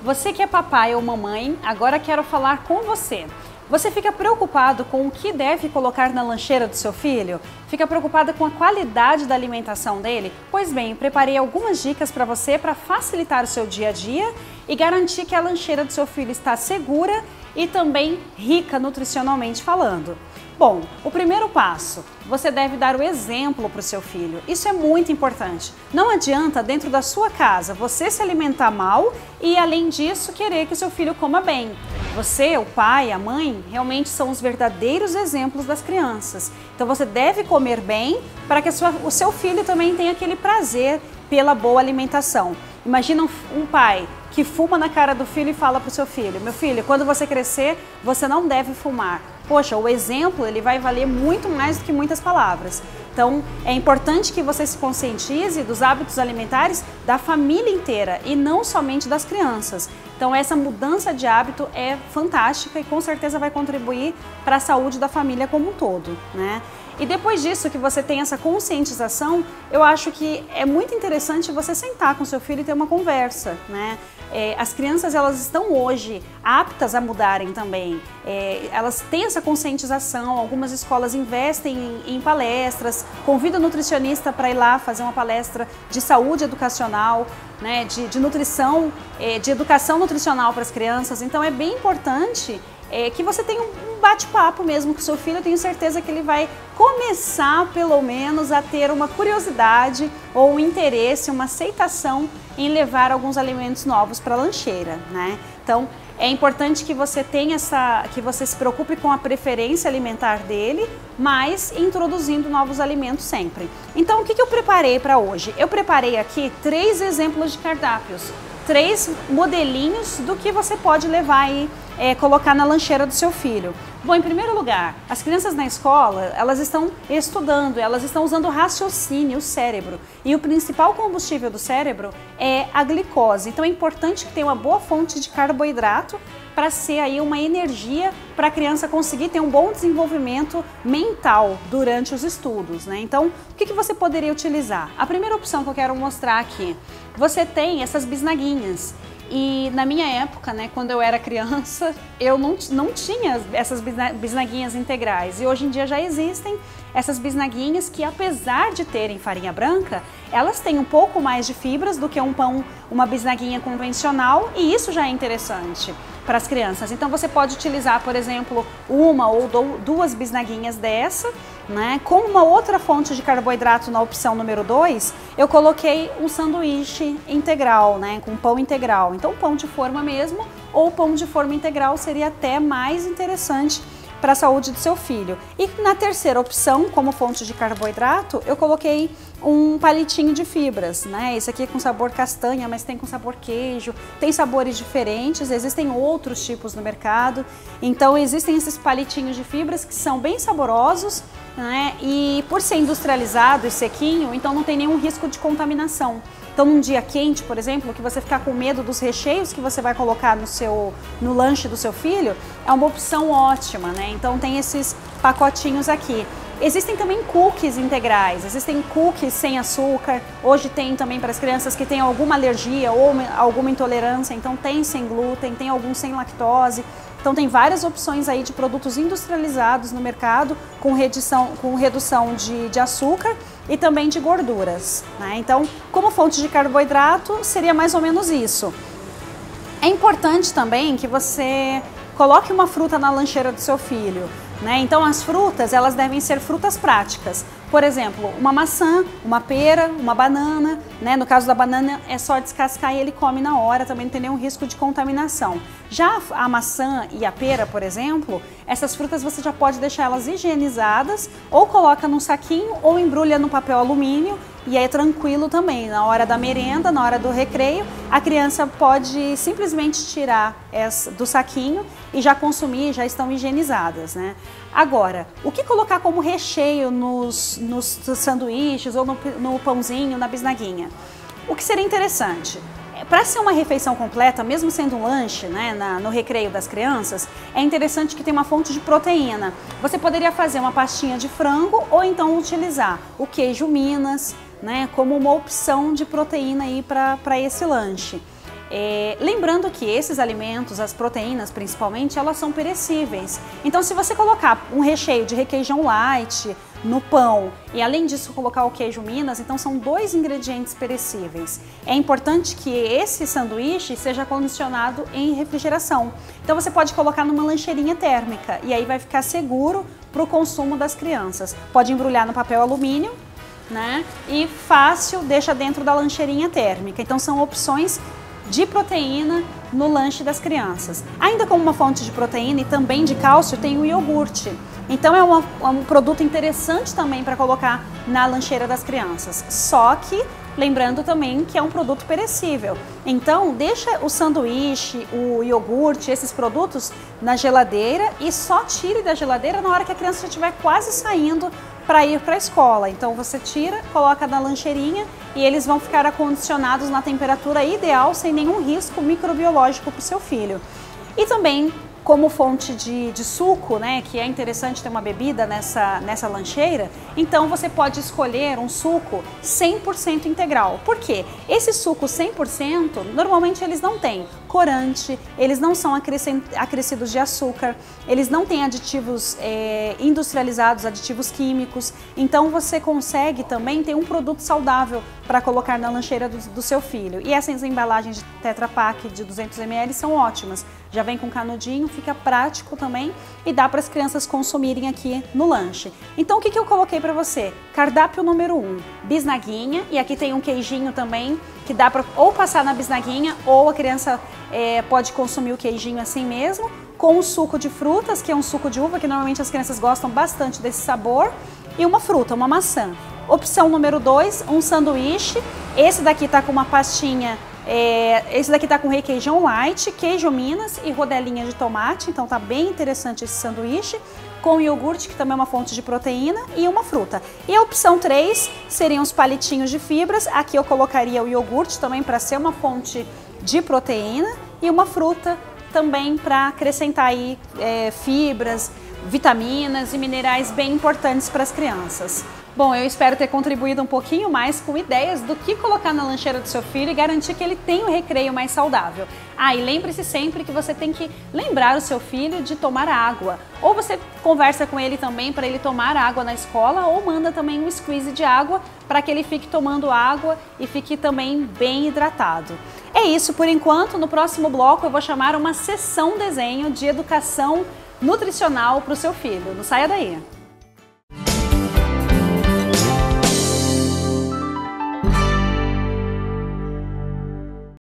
Você que é papai ou mamãe, agora quero falar com você. Você fica preocupado com o que deve colocar na lancheira do seu filho? Fica preocupada com a qualidade da alimentação dele? Pois bem, preparei algumas dicas para você para facilitar o seu dia a dia e garantir que a lancheira do seu filho está segura e também rica nutricionalmente falando. Bom, o primeiro passo, você deve dar o exemplo para o seu filho. Isso é muito importante. Não adianta dentro da sua casa você se alimentar mal e, além disso, querer que o seu filho coma bem. Você, o pai, a mãe, realmente são os verdadeiros exemplos das crianças. Então você deve comer bem para que o seu filho também tenha aquele prazer pela boa alimentação. Imagina um pai que fuma na cara do filho e fala para o seu filho: meu filho, quando você crescer, você não deve fumar. Poxa, o exemplo ele vai valer muito mais do que muitas palavras. Então, é importante que você se conscientize dos hábitos alimentares da família inteira e não somente das crianças. Então, essa mudança de hábito é fantástica e com certeza vai contribuir para a saúde da família como um todo, né? E depois disso, que você tem essa conscientização, eu acho que é muito interessante você sentar com seu filho e ter uma conversa, né? As crianças, elas estão hoje aptas a mudarem também. Elas têm essa conscientização, algumas escolas investem em palestras, convidam o nutricionista para ir lá fazer uma palestra de saúde educacional, né? de nutrição, de educação nutricional para as crianças. Então é bem importante que você tenha um bate-papo mesmo com o seu filho. Eu tenho certeza que ele vai começar, pelo menos, a ter uma curiosidade ou um interesse, uma aceitação em levar alguns alimentos novos para a lancheira, né? Então, é importante que você tenha que você se preocupe com a preferência alimentar dele, mas introduzindo novos alimentos sempre. Então, o que eu preparei para hoje? Eu preparei aqui 3 exemplos de cardápios, 3 modelinhos do que você pode levar e colocar na lancheira do seu filho. Bom, em primeiro lugar, as crianças na escola, elas estão estudando, elas estão usando o raciocínio, o cérebro. E o principal combustível do cérebro é a glicose. Então é importante que tenha uma boa fonte de carboidrato para ser aí uma energia para a criança conseguir ter um bom desenvolvimento mental durante os estudos, né? Então, o que você poderia utilizar? A primeira opção que eu quero mostrar aqui, você tem essas bisnaguinhas. E na minha época, né, quando eu era criança, eu não tinha essas bisnaguinhas integrais. E hoje em dia já existem essas bisnaguinhas que, apesar de terem farinha branca, elas têm um pouco mais de fibras do que uma bisnaguinha convencional, e isso já é interessante para as crianças. Então você pode utilizar, por exemplo, uma ou 2 bisnaguinhas dessa, né? Com uma outra fonte de carboidrato na opção número 2, eu coloquei um sanduíche integral, né? Com pão integral. Então pão de forma mesmo ou pão de forma integral seria até mais interessante para a saúde do seu filho. E na terceira opção, como fonte de carboidrato, eu coloquei um palitinho de fibras, né? Esse aqui é com sabor castanha, mas tem com sabor queijo, tem sabores diferentes, existem outros tipos no mercado. Então existem esses palitinhos de fibras que são bem saborosos, né? E por ser industrializado e sequinho, então não tem nenhum risco de contaminação. Então, num dia quente, por exemplo, que você ficar com medo dos recheios que você vai colocar no lanche do seu filho, é uma opção ótima, né? Então, tem esses pacotinhos aqui. Existem também cookies integrais, existem cookies sem açúcar. Hoje tem também para as crianças que têm alguma alergia ou alguma intolerância, então tem sem glúten, tem alguns sem lactose. Então tem várias opções aí de produtos industrializados no mercado com redução de açúcar e também de gorduras, né? Então, como fonte de carboidrato, seria mais ou menos isso. É importante também que você coloque uma fruta na lancheira do seu filho, né? Então as frutas, elas devem ser frutas práticas. Por exemplo, uma maçã, uma pera, uma banana, né? No caso da banana é só descascar e ele come na hora, também não tem nenhum risco de contaminação. Já a maçã e a pera, por exemplo, essas frutas você já pode deixar elas higienizadas, ou coloca num saquinho ou embrulha no papel alumínio, e aí é tranquilo também. Na hora da merenda, na hora do recreio, a criança pode simplesmente tirar do saquinho e já consumir, já estão higienizadas, né? Agora, o que colocar como recheio nos sanduíches ou no pãozinho, na bisnaguinha? O que seria interessante? Para ser uma refeição completa, mesmo sendo um lanche, né, no recreio das crianças, é interessante que tenha uma fonte de proteína. Você poderia fazer uma pastinha de frango ou então utilizar o queijo Minas, né, como uma opção de proteína aí para esse lanche. Lembrando que esses alimentos, as proteínas principalmente, elas são perecíveis. Então se você colocar um recheio de requeijão light no pão e além disso colocar o queijo Minas, então são 2 ingredientes perecíveis. É importante que esse sanduíche seja condicionado em refrigeração. Então você pode colocar numa lancheirinha térmica e aí vai ficar seguro para o consumo das crianças. Pode embrulhar no papel alumínio, né? E fácil, deixa dentro da lancheirinha térmica. Então são opções de proteína no lanche das crianças. Ainda como uma fonte de proteína e também de cálcio, tem o iogurte. Então é um produto interessante também para colocar na lancheira das crianças. Só que lembrando também que é um produto perecível. Então deixa o sanduíche, o iogurte, esses produtos na geladeira e só tire da geladeira na hora que a criança já estiver quase saindo para ir para a escola. Então você tira, coloca na lancheirinha e eles vão ficar acondicionados na temperatura ideal, sem nenhum risco microbiológico para o seu filho. E também como fonte de suco, né, que é interessante ter uma bebida nessa lancheira, então você pode escolher um suco 100% integral. Por quê? Esse suco 100%, normalmente eles não têm corante, eles não são acrescidos de açúcar, eles não têm aditivos industrializados, aditivos químicos, então você consegue também ter um produto saudável para colocar na lancheira do seu filho. E essas embalagens de Tetra Pak de 200 ml são ótimas, já vem com canudinho, fica prático também e dá para as crianças consumirem aqui no lanche. Então o que eu coloquei para você? Cardápio número 1, bisnaguinha, e aqui tem um queijinho também que dá para ou passar na bisnaguinha ou a criança pode consumir o queijinho assim mesmo, com o suco de frutas, que é um suco de uva, que normalmente as crianças gostam bastante desse sabor, e uma fruta, uma maçã. Opção número 2, um sanduíche, esse daqui tá com uma pastinha, esse daqui tá com requeijão light, queijo Minas e rodelinha de tomate, então tá bem interessante esse sanduíche, com iogurte, que também é uma fonte de proteína, e uma fruta. E a opção 3 seriam os palitinhos de fibras, aqui eu colocaria o iogurte também para ser uma fonte de proteína, e uma fruta também para acrescentar aí fibras, vitaminas e minerais bem importantes para as crianças. Bom, eu espero ter contribuído um pouquinho mais com ideias do que colocar na lancheira do seu filho e garantir que ele tenha um recreio mais saudável. E lembre-se sempre que você tem que lembrar o seu filho de tomar água. Ou você conversa com ele também para ele tomar água na escola, ou manda também um squeeze de água para que ele fique tomando água e fique também bem hidratado. É isso por enquanto. No próximo bloco eu vou chamar uma sessão desenho de educação nutricional para o seu filho. Não saia daí!